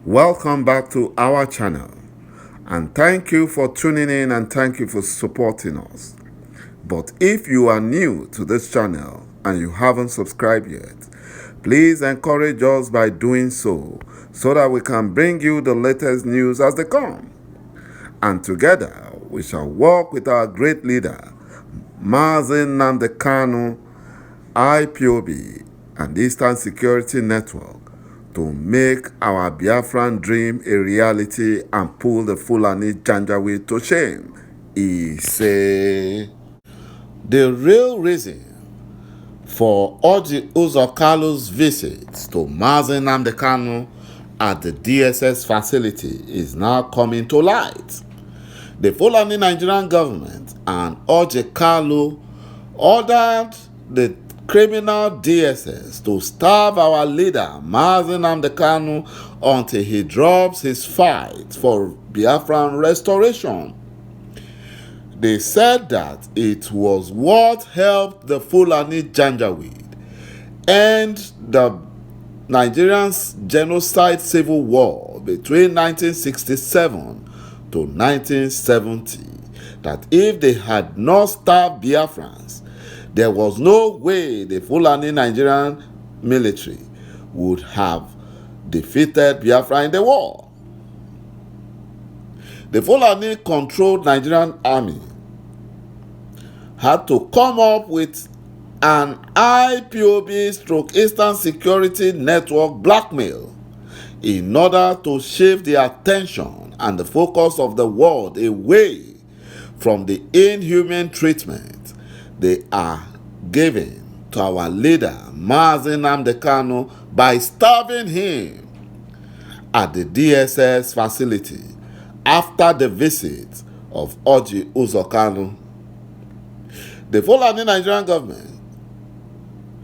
Welcome back to our channel, and thank you for tuning in and thank you for supporting us. But if you are new to this channel and you haven't subscribed yet, please encourage us by doing so that we can bring you the latest news as they come. And together we shall walk with our great leader, Mazi Nnamdi Kanu, IPOB, and Eastern Security Network, to make our Biafran dream a reality and put the Fulani Janjaweed to shame. He said, the real reason for Orji Uzor Kalu's visit to Mazi Nnamdi Kanu at the DSS facility is now coming to light. The Fulani Nigerian government and Orji Kalu ordered the criminal DSS to starve our leader Mazi Nnamdi Kanu until he drops his fight for Biafran restoration. They said that it was what helped the Fulani Janjaweed end the Nigerian genocide civil war between 1967 to 1970. That if they had not starved Biafrans, there was no way the Fulani Nigerian military would have defeated Biafra in the war. The Fulani controlled Nigerian army had to come up with an IPOB/Eastern Security Network blackmail in order to shift the attention and the focus of the world away from the inhuman treatment they are giving to our leader Mazi Nnamdi Kanu by starving him at the DSS facility after the visit of Orji Uzor Kalu. The Fulani Nigerian government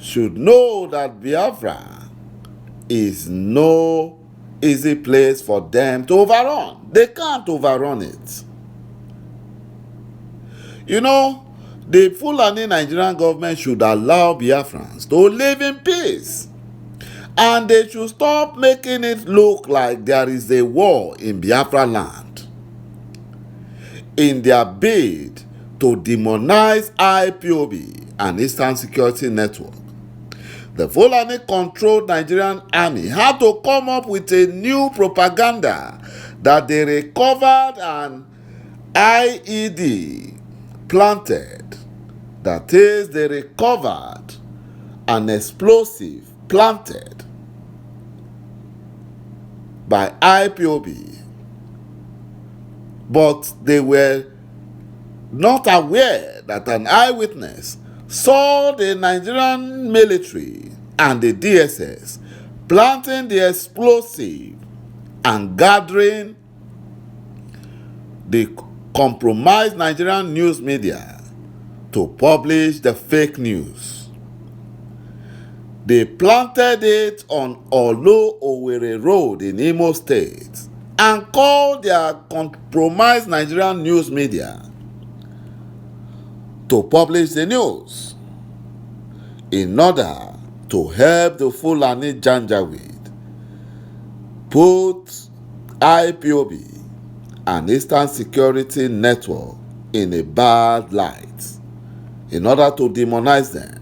should know that Biafra is no easy place for them to overrun. They can't overrun it. You know, the Fulani Nigerian government should allow Biafrans to live in peace. And they should stop making it look like there is a war in Biafra land. In their bid to demonize IPOB and Eastern Security Network, the Fulani-controlled Nigerian army had to come up with a new propaganda that they recovered an IED planted. That is, they recovered an explosive planted by IPOB, but they were not aware that an eyewitness saw the Nigerian military and the DSS planting the explosive and gathering the compromised Nigerian news media to publish the fake news. They planted it on Olo-Owerri Road in Imo State and called their compromised Nigerian news media to publish the news in order to help the Fulani Janjaweed put IPOB and Eastern Security Network in a bad light, in order to demonize them,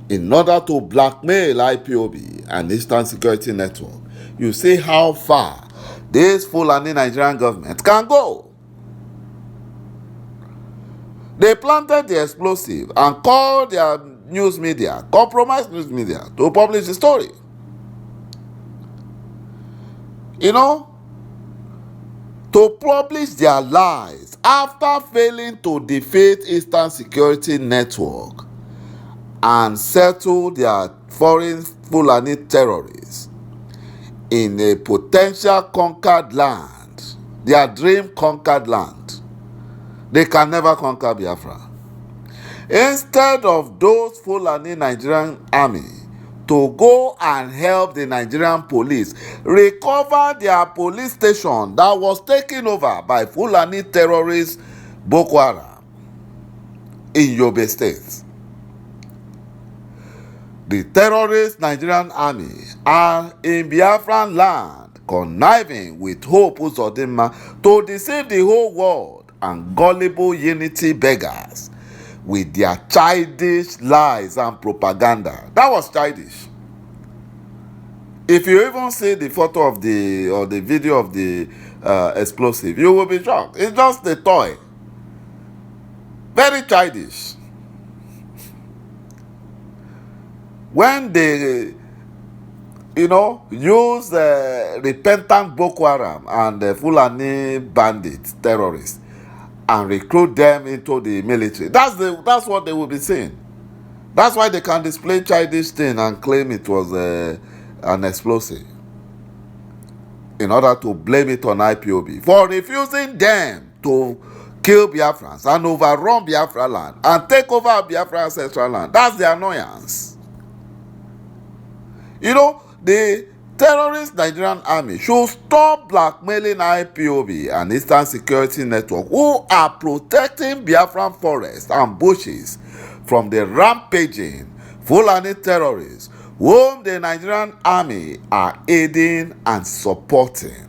in order to blackmail IPOB and Eastern Security Network. You see how far this Fulani Nigerian government can go. They planted the explosive and called their news media, compromised news media, to publish the story. You know, to publish their lies after failing to defeat Eastern Security Network and settle their foreign Fulani terrorists in a potential conquered land, their dream conquered land. They can never conquer Biafra. Instead of those Fulani Nigerian army to go and help the Nigerian police recover their police station that was taken over by Fulani terrorists Boko Haram in Yobe State. The terrorist Nigerian army are in Biafran land conniving with Hope Uzodinma to deceive the whole world and gullible unity beggars with their childish lies and propaganda. That was childish. If you even see the photo of the video of the explosive, you will be shocked. It's just a toy. Very childish. When they, use repentant Boko Haram and Fulani bandits, terrorists, and recruit them into the military, that's what they will be saying. That's why they can display childish thing and claim it was an explosive in order to blame it on IPOB for refusing them to kill Biafrans and overrun Biafra land and take over Biafra ancestral land. That's the annoyance. The terrorist Nigerian army should stop blackmailing IPOB and Eastern Security Network, who are protecting Biafran forests and bushes from the rampaging Fulani terrorists whom the Nigerian army are aiding and supporting.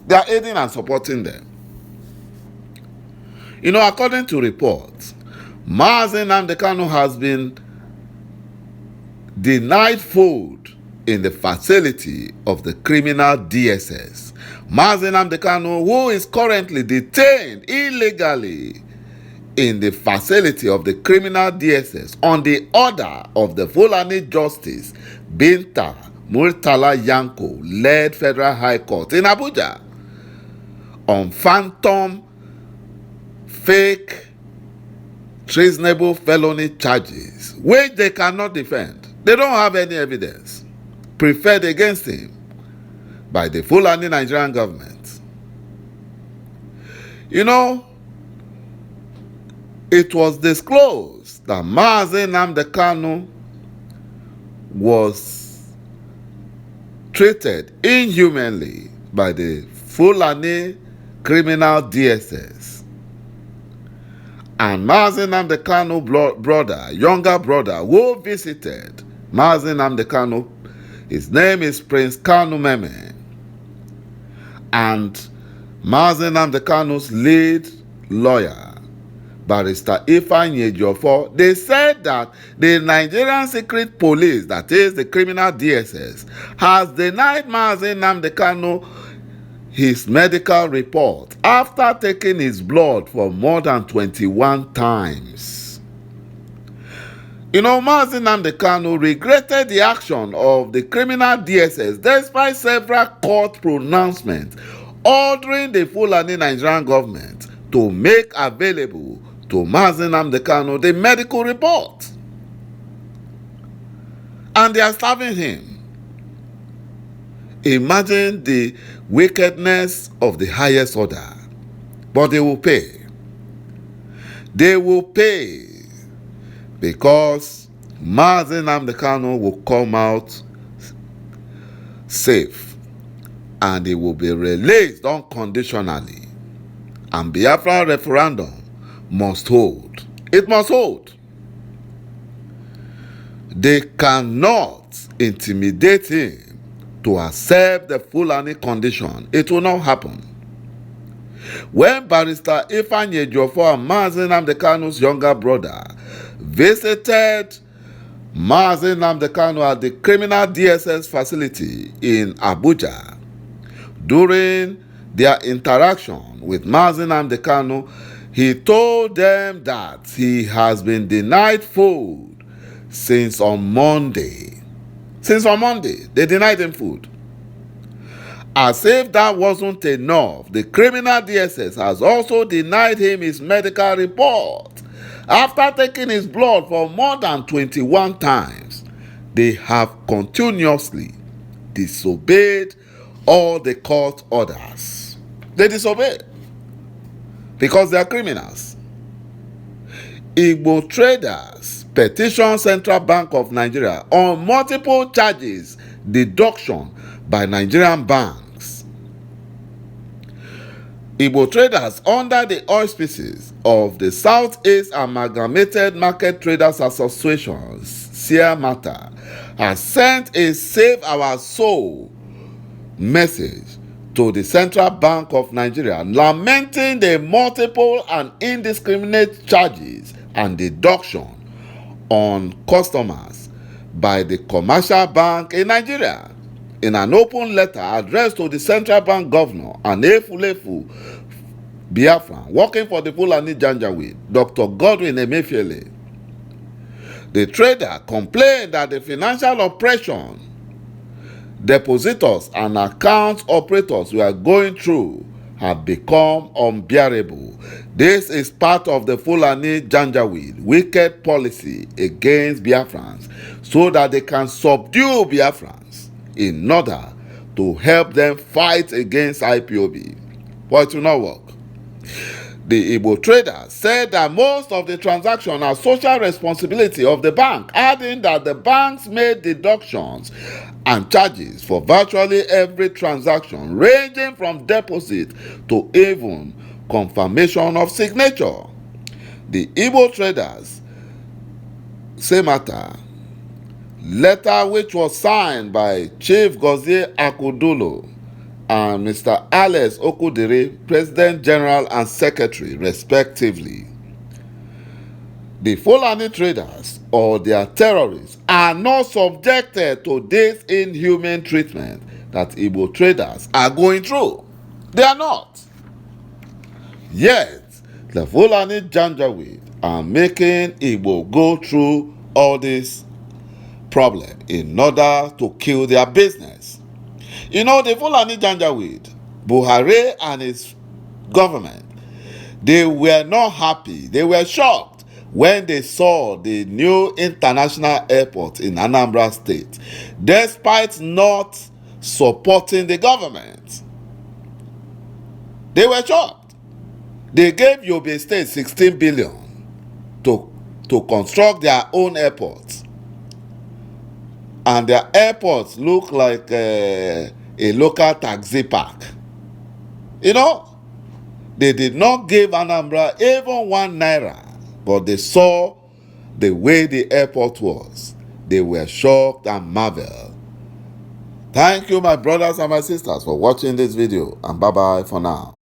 They are aiding and supporting them. According to reports, Mazi Nnamdi Kanu has been denied food in the facility of the criminal DSS. Mazi Nnamdi Kanu, who is currently detained illegally in the facility of the criminal DSS on the order of the Fulani Justice Binta Murtala Yanko led Federal High Court in Abuja on phantom, fake, treasonable felony charges which they cannot defend. They don't have any evidence preferred against him by the Fulani Nigerian government. It was disclosed that Mazi Nnamdi Kanu was treated inhumanly by the Fulani criminal DSS. And Mazi Nnamdi Kanu younger brother, who visited Mazi Nnamdi Kanu, his name is Prince Kanu Meme, and Mazi Nnamdi Kanu's lead lawyer, Barrister Ifeanyi Ejiofor, they said that the Nigerian Secret Police, that is the criminal DSS, has denied Mazi Nnamdi Kanu his medical report after taking his blood for more than 21 times. Mazi Nnamdi Kanu regretted the action of the criminal DSS despite several court pronouncements ordering the Fulani Nigerian government to make available to Mazi Nnamdi Kanu the medical report. And they are serving him. Imagine the wickedness of the highest order. But they will pay. They will pay because Mazi Nnamdi Kanu will come out safe and he will be released unconditionally. And Biafra referendum must hold. It must hold. They cannot intimidate him to accept the Fulani condition. It will not happen. When Barrister Ifeanyi Ejiofor and Mazi Nnamdi Kanu's younger brother visited Mazi Nnamdi Kanu at the criminal DSS facility in Abuja, during their interaction with Mazi Nnamdi Kanu, he told them that he has been denied food since on Monday. Since on Monday, they denied him food. As if that wasn't enough, the criminal DSS has also denied him his medical report. After taking his blood for more than 21 times, they have continuously disobeyed all the court orders. They disobeyed because they are criminals. Igbo traders petition Central Bank of Nigeria on multiple charges deduction by Nigerian banks. Igbo traders under the auspices of the Southeast Amalgamated Market Traders Association, SIAMATA, has sent a Save Our Soul message to the Central Bank of Nigeria, lamenting the multiple and indiscriminate charges and deduction on customers by the commercial bank in Nigeria. In an open letter addressed to the Central Bank Governor and Efulefu Biafran working for the Fulani Janjaweed, Dr. Godwin Emefiele, the trader complained that the financial oppression depositors and account operators were going through have become unbearable. This is part of the Fulani Janjaweed wicked policy against Biafrans so that they can subdue Biafrans in order to help them fight against IPOB. But it will not work. The Igbo trader said that most of the transactions are social responsibility of the bank, adding that the banks made deductions and charges for virtually every transaction, ranging from deposit to even confirmation of signature. The Igbo traders Semata letter, which was signed by Chief Gozie Akudulo and Mr. Alex Okudiri, President General and Secretary, respectively. The Fulani traders or their terrorists are not subjected to this inhuman treatment that Igbo traders are going through. They are not. Yet, the Fulani Janjaweed are making Igbo go through all this problem in order to kill their business. You know, the Fulani Janjaweed, Buhari and his government, they were not happy. They were shocked when they saw the new international airport in Anambra State, despite not supporting the government. They were shocked. They gave Yobe State 16 billion to construct their own airport. And their airports look like a local taxi park. You know, they did not give Anambra even 1 naira, but they saw the way the airport was. They were shocked and marveled. Thank you, my brothers and my sisters, for watching this video, and bye-bye for now.